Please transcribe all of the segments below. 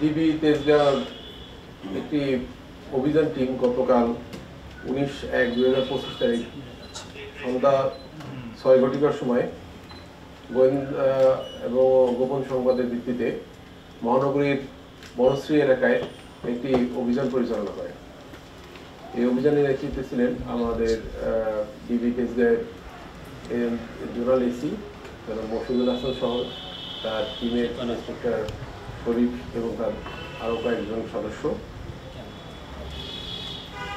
DB Tejgaon একটি অভিযান team গতকাল 19/1/2025 তারিখ সন্ধ্যা 6 ঘটিকার সময় গোয়েন্দা এবং গোপন সংবাদের ভিত্তিতে মহানগরীর বনশ্রী এলাকায় একটি অভিযান পরিচালনা করে। এই অভিযানের নেতৃত্বে ছিলেন আমাদের ডিবি তেজগাঁওয়ের জোনাল এসি মফিজুল হাসান সহ তার টিমের ইন্সপেক্টর শরীফ এবং তার আরও কয়েকজন সদস্য।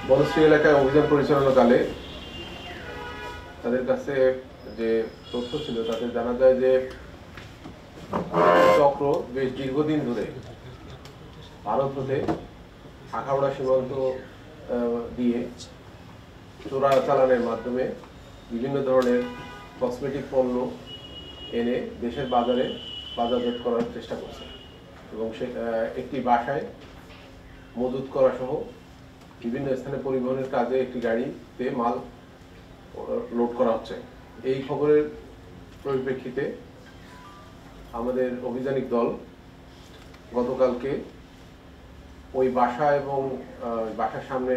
বনশ্রী এলাকায় অভিযান পরিচালনাকালে তাদের কাছে যে তথ্য ছিল তাতে জানা যায় যে চক্র বেশ দীর্ঘদিন ধরে ভারত হতে আখাউড়া সীমান্ত দিয়ে চোরাচালানের মাধ্যমে বিভিন্ন ধরনের কসমেটিক পণ্য এনে দেশের বাজারে বাজারজাত করার চেষ্টা করছে এবং সে একটি বাসায় মজুত করা সহ বিভিন্ন স্থানে পরিবহনের কাজে একটি গাড়িতে মাল লোড করা হচ্ছে। এই খবরের পরিপ্রেক্ষিতে আমাদের অভিযানিক দল গতকালকে ওই বাসা এবং বাসার সামনে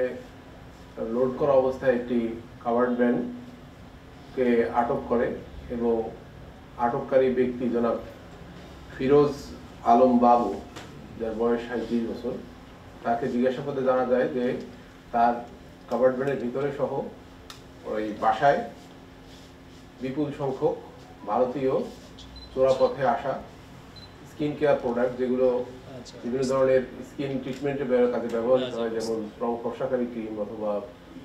লোড করা অবস্থায় একটি কাভার্ড ভ্যানকে আটক করে এবং আটককারী ব্যক্তি জনাব ফিরোজ আলম বাবু, যার বয়স 37 বছর, তাকে জিজ্ঞাসাবাদে জানা যায় যে তার কাভার্ড ভ্যানের ভিতরে সহ ওই বাসায় বিপুল সংখ্যক ভারতীয় চোরাপথে আসা স্কিন কেয়ার প্রোডাক্ট, যেগুলো বিভিন্ন ধরনের স্কিন ট্রিটমেন্টের কাজে ব্যবহৃত হয়, যেমন রং ফর্সাকারী ক্রিম অথবা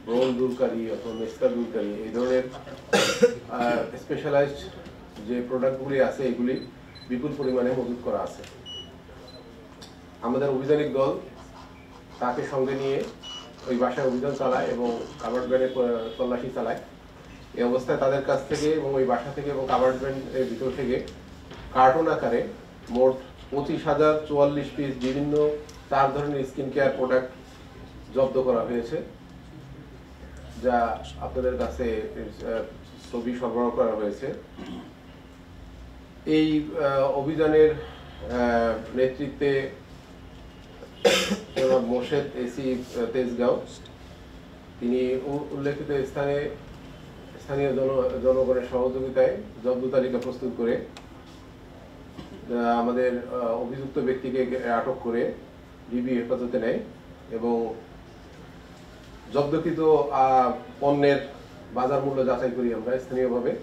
ব্রণ দূরকারী অথবা মেস্তা দূরকারী, এই ধরনের স্পেশালাইজড যে প্রোডাক্টগুলি আছে এগুলি বিপুল পরিমাণে মজুত করা আছে। আমাদের অভিযানিক দল তাকে সঙ্গে নিয়ে ওই বাসায় অভিযান চালায় এবং কাভার্ড ভ্যানে তল্লাশি চালায়। এই অবস্থায় তাদের কাছ থেকে এবং ওই বাসা থেকে এবং কাভার্ড ভ্যানের ভিতর থেকে কার্টুন আকারে মোট 25,044 পিস বিভিন্ন 4 ধরনের স্কিন কেয়ার প্রোডাক্ট জব্দ করা হয়েছে, যা আপনাদের কাছে ছবি সরবরাহ করা হয়েছে। এই অভিযানের নেতৃত্বে জনাব মোর্শেদ এসি তেজগাঁও, তিনি উল্লেখিত স্থানীয় জনগণের সহযোগিতায় জব্দ তালিকা প্রস্তুত করে আমাদের অভিযুক্ত ব্যক্তিকে আটক করে ডিবি হেফাজতে নেয় এবং জব্দকৃত পণ্যের বাজার মূল্য যাচাই করি আমরা স্থানীয়ভাবে।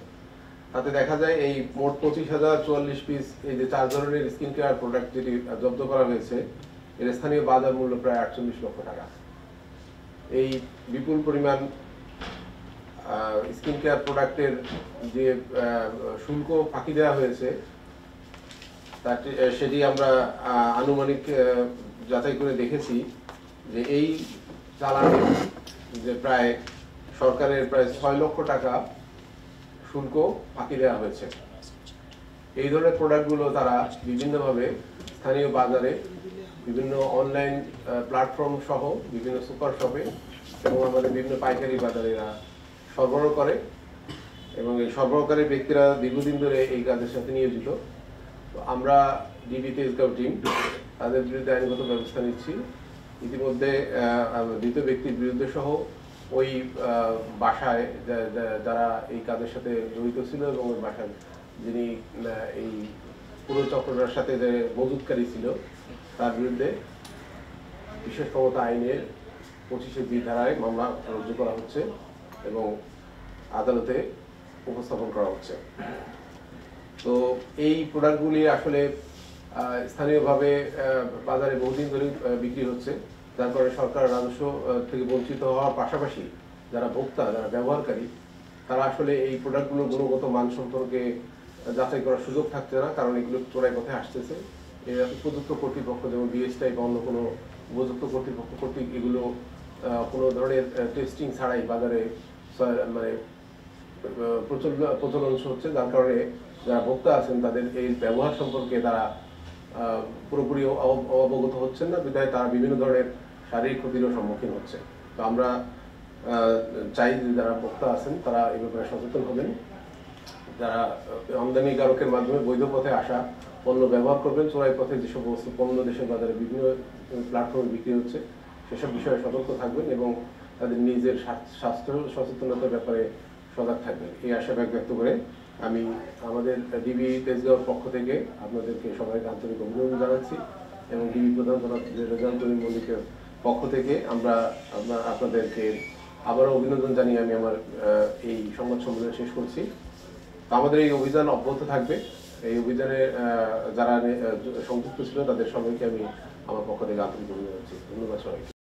তাতে দেখা যায় এই মোট 25,044 পিস এই যে 4 ধরনের স্কিন কেয়ার প্রোডাক্ট যেটি জব্দ করা হয়েছে, এর স্থানীয় বাজার মূল্য প্রায় 48 লক্ষ টাকা। এই বিপুল পরিমাণ স্কিন কেয়ার প্রোডাক্টের যে শুল্ক ফাঁকি দেওয়া হয়েছে সেটি আমরা আনুমানিক যাচাই করে দেখেছি যে এই চালানে যে প্রায় সরকারের প্রায় 6 লক্ষ টাকা শুল্ক ফাঁকি দেওয়া হয়েছে। এই ধরনের প্রোডাক্টগুলো তারা বিভিন্নভাবে স্থানীয় বাজারে বিভিন্ন অনলাইন প্ল্যাটফর্ম সহ বিভিন্ন সুপার শপে এবং আমাদের বিভিন্ন পাইকারি বাজারে সরবরাহ করে এবং এই সরবরাহকারী ব্যক্তিরা দীর্ঘদিন ধরে এই কাজের সাথে নিয়োজিত। তো আমরা ডিবি তেজগাঁও টিম তাদের বিরুদ্ধে আইনগত ব্যবস্থা নিচ্ছি। ইতিমধ্যে ধৃত ব্যক্তির বিরুদ্ধে সহ ওই বাসায় যারা এই কাজের সাথে জড়িত ছিল এবং ওই বাসায় যিনি এই পুরো চক্রটার সাথে যে মজুতকারী ছিল তার বিরুদ্ধে বিশেষ ক্ষমতা আইনের 25(b) ধারায় মামলা রুজু করা হচ্ছে এবং আদালতে উপস্থাপন করা হচ্ছে। তো এই প্রোডাক্টগুলি আসলে স্থানীয়ভাবে বাজারে বহুদিন ধরে বিক্রি হচ্ছে, যার কারণে সরকার রাজস্ব থেকে বঞ্চিত হওয়ার পাশাপাশি যারা ভোক্তা, যারা ব্যবহারকারী, তারা আসলে এই প্রোডাক্টগুলোর গুণগত মান সম্পর্কে যাচাই করার সুযোগ থাকছে না, কারণ এগুলো চোরাই পথে আসতেছে। এর উপযুক্ত কর্তৃপক্ষ যেমন বিএসটাই বা অন্য কোনো উপযুক্ত কর্তৃপক্ষ কর্তৃক এগুলো কোনো ধরনের টেস্টিং ছাড়াই বাজারে মানে প্রচলন হচ্ছে, যার কারণে যারা ভোক্তা আছেন তাদের এই ব্যবহার সম্পর্কে তারা পুরোপুরি অবগত হচ্ছেন না, বিধায় তারা বিভিন্ন ধরনের শারীরিক ক্ষতিরও সম্মুখীন হচ্ছে। তো আমরা চাই যে যারা ভোক্তা আছেন তারা এই ব্যাপারে সচেতন হবেন। যারা আমদানিকারকের মাধ্যমে বৈধ পথে আসা পণ্য ব্যবহার করবেন। চোরাই পথে যে সমস্ত পণ্য দেশের বাজারে বিভিন্ন প্ল্যাটফর্মে বিক্রি হচ্ছে সেসব বিষয়ে সতর্ক থাকবেন এবং তাদের নিজের স্বাস্থ্য সচেতনতার ব্যাপারে সজাগ থাকবেন, এই আশাবাদ ব্যক্ত করে আমি আমাদের ডিবি তেজগাঁওর পক্ষ থেকে আপনাদেরকে সবাইকে আন্তরিক অভিনন্দন জানাচ্ছি এবং ডিবি প্রধান জনাব রেজাউল করিম মল্লিকের পক্ষ থেকে আমরা আপনাদেরকে আবারও অভিনন্দন জানিয়ে আমি আমার এই সংবাদ সম্মেলন শেষ করছি। তো আমাদের এই অভিযান অব্যাহত থাকবে। এই অভিযানে যারা সংযুক্ত ছিল তাদের সবাইকে আমি আমার পক্ষ থেকে আন্তরিক অভিনন্দন জানাচ্ছি। ধন্যবাদ সবাইকে।